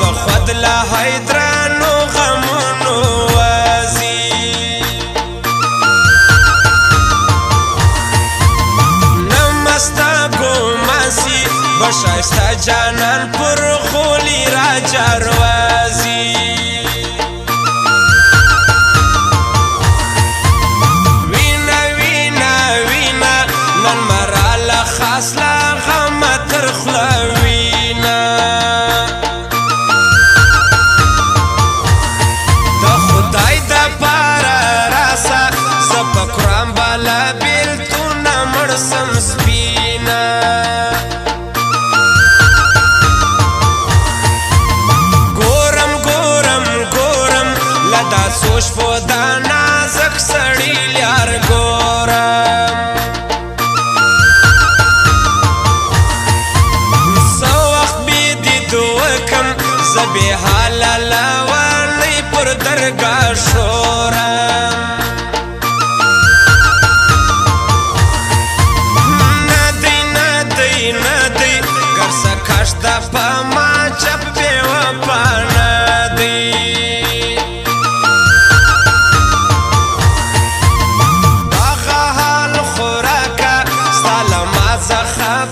بخود لا حیدرانو غمونو وازی نمستا گوماسی بشایستا جانان پر خولی را جاروازی وینا وینا وینا نن مرالا خاص لا غم ترخلا وینا دا خدای دا پارا راسا زبکرام بالا بیلتونا مرسم سپینا دا سوش پو دا نازک سڑی لیار گورم سو وقت بیدی دوکم زبی حالا لوانی پر درگاہ شورم ندی ندی ندی گر سکشتا پا ما چپ بیو پا ندی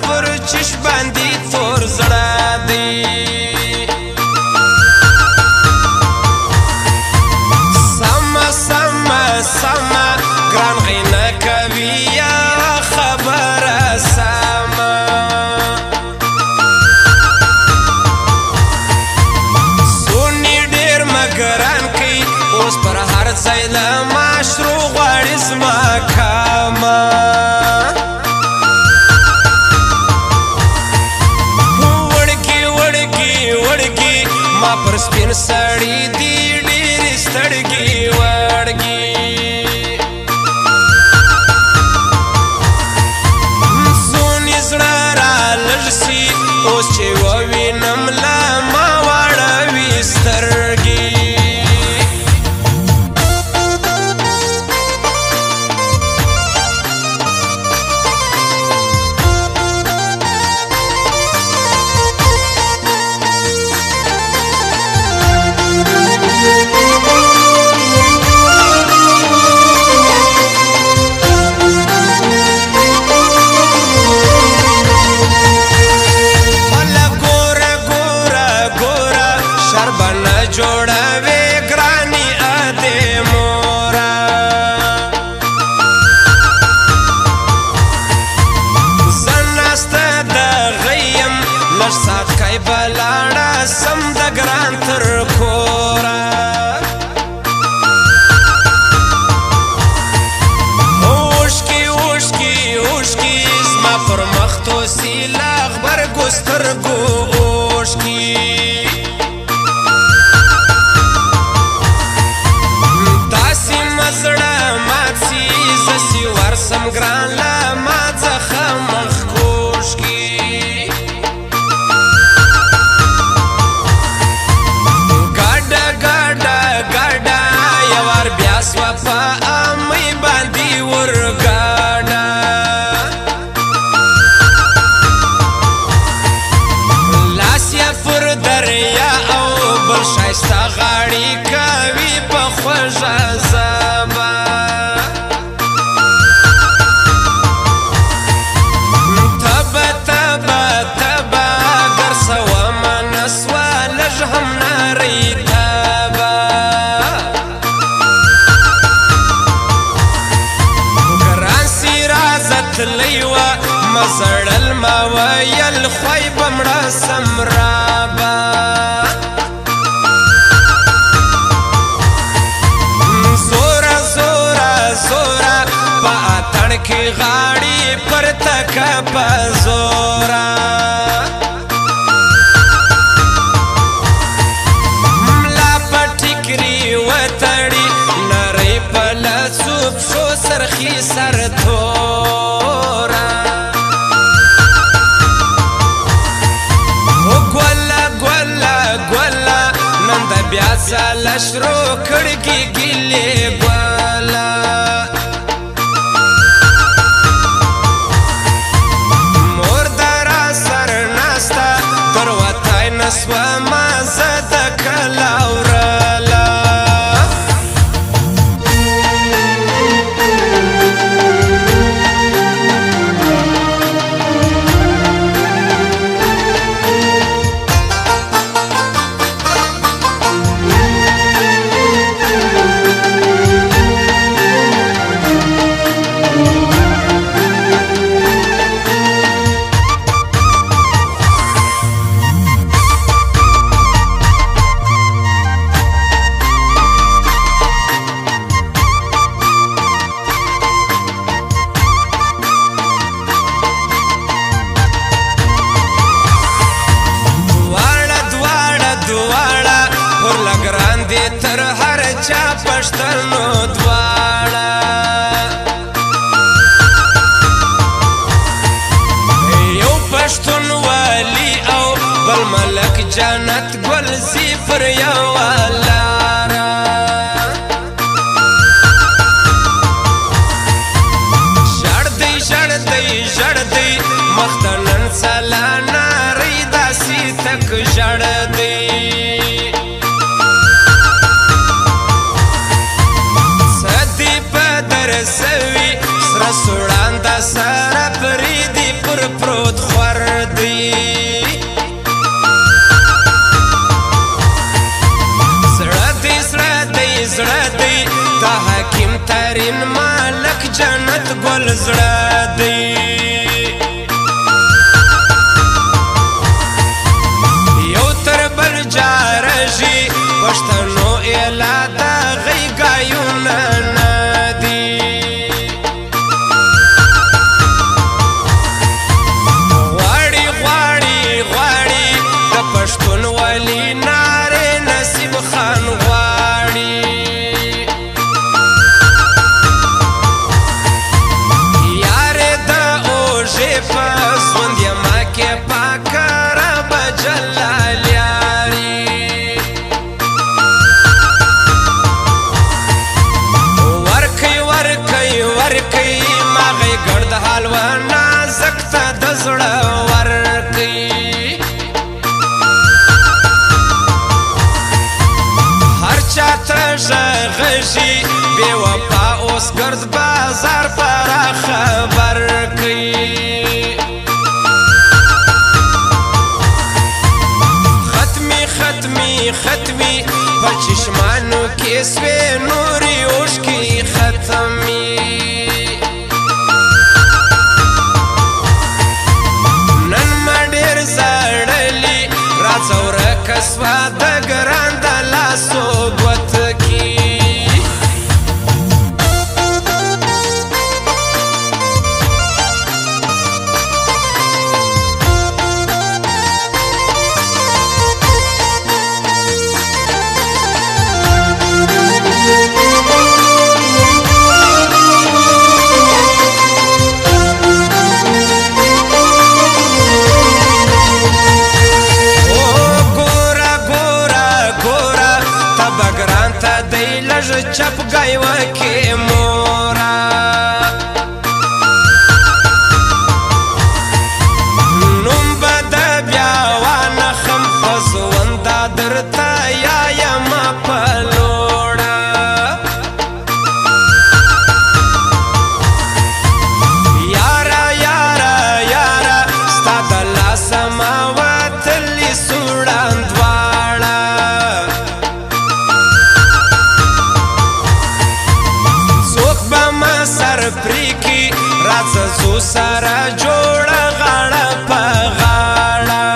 پر چش باندې تور زړه دی سما سما سما ګران غینه کوي یا خبره سما سونی ډیر مګران کوي اوس پر هر ځای له مشروع غواړي زما کاما پر سپین سړی دی ډېرې ستړګې وړګې سونی زړه را لږ سي اوس چې ووینم لا ما واړوي سترګې جوړوي ګراني اده مورا زناسته د غیم لږ سات کای بلاړه سم د ګران تر کورا اوشکی اوشکی اوشکی زما پر مختو سیلا خبر ګسترګو اوشکی ورسم ګران لا ما څخه مخ کوش کی ګاډا ګاډا ګاډا یوار بیا سوپا امي باندې ورګاډا لاسیا پر دریا او بل شایستا غاړي کوي په خوږه زبا لیوا مزړل ما ویل خوای بمړه سمرابا زورا زورا زورا په اتڼ کې غاړي پر تک په زورا ملا پټکری وتړي نری په لاسوب شو سرخي سر تورا بیا سالا شروع کړګي ګلې ګوالا مور دارا سر ناستا تر وتاي نسوا ما زد کله ورله تر هر چا پښتنو دواړه یو پښتون والی او بل ملک جنت ګل زی پر یوه لاره ژړدی ژړدی ژړدی مخ ته نن سلا نارې داسې تک ژړدی سوي سره سوړانده سره پریدي پر پروت خور دی زړه دی زړه دی زړه دی د حکیم ترین مالک جنت ګل زړه دی یو تر بل جارژي پښتنو اله د غي ګایونه غشي بے وفا اوس ګرځ بازار پر خبر کړي ختمي ختمي ختمي په چشمانو کې سوې نوري اوښکې ختمي نن ما ډېر زړلي راځه ورکه سوه د ګران د لاسو ګوت چپ گئی وکی مورا نوم بدا بیاوانا خم خزوندا درتا یا یما پلوڑا یارا یارا یارا ستا دلا سماوات لی سوڑان دواڑا سر پریکی راځه زو سره جوړه غاړه په غاړه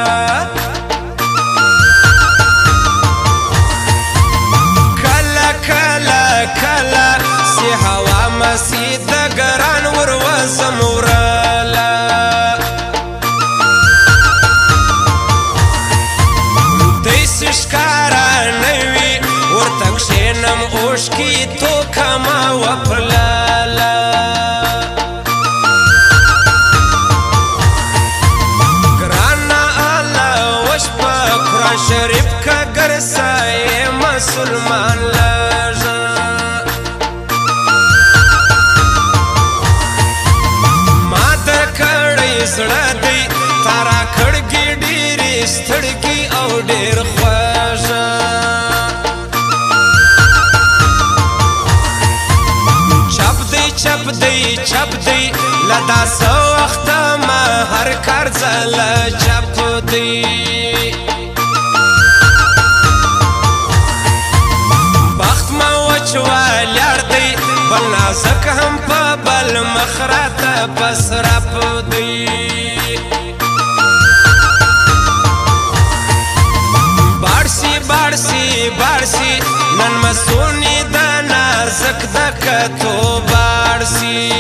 کله کله کله سی هوا مسي د ګران ور وزم ورله دیس ښکاره نه وي ورته کښېنم اوښکې تو کمه وپله شریف کا گرسائے مسلمان لجا ما دا کڑی زڑا دی تارا کڑگی ڈیری ستڑگی او ڈیر خوشا ځله چپ دی بخت ما وچوالیار دی بل نازک هم په بل مخ راته پس رپ دی بارسی نن مسونی د نازک د کتو بارسی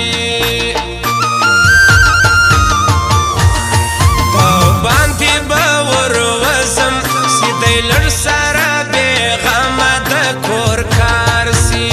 تو باندې باور وزم سیدی لړ سره بیغمه د کور کار سی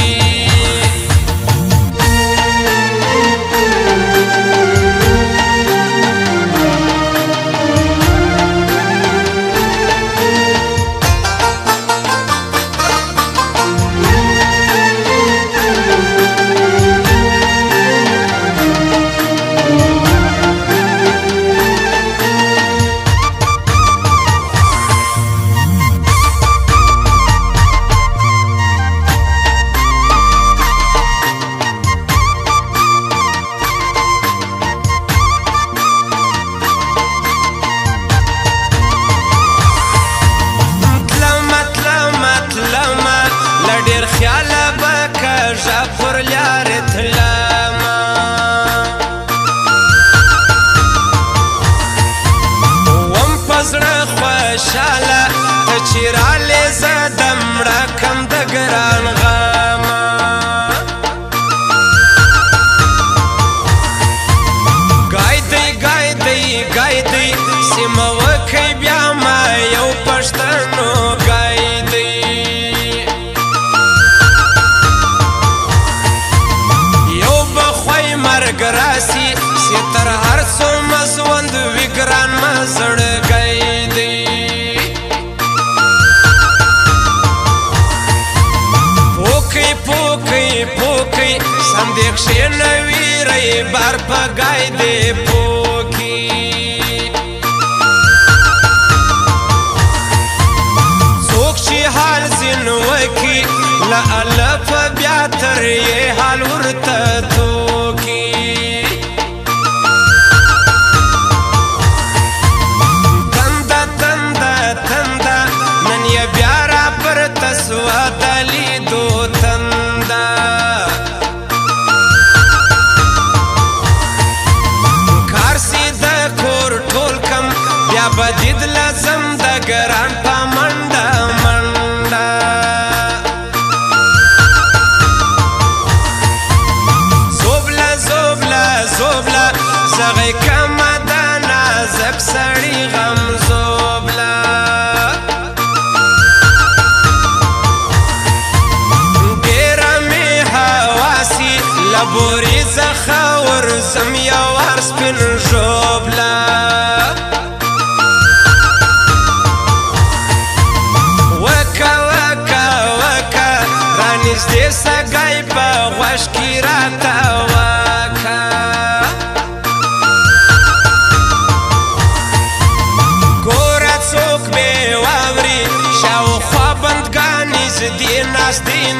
پر لار تلما وم پزړه خوشاله ته چې رالې زه د مړه کم د ګران غما ګایدی سیمه وکئ بیا ما یو پښتنو ګایدی گراسی سی تر هر سو مسوند وگران مزڑ گئی دی پوکی سندیکشی نوی رئی بار پا گئی دی پوکی سوک چی حال زنوکی لألف بیاتر یہ حال ورطا توکی سوادلی دو تندا کار سیده کور ټول کم بیا بدید لازم د ګران په منډه منډه زوبله زغی کم د نازک سړی غم زوبله لبوری زخور زمیا ورس پن جوبلا وکا رانیز دی سگای پا غوشکی راتا وکا گورت سوک بی واوری شاو خوابندگانیز دی ناس دی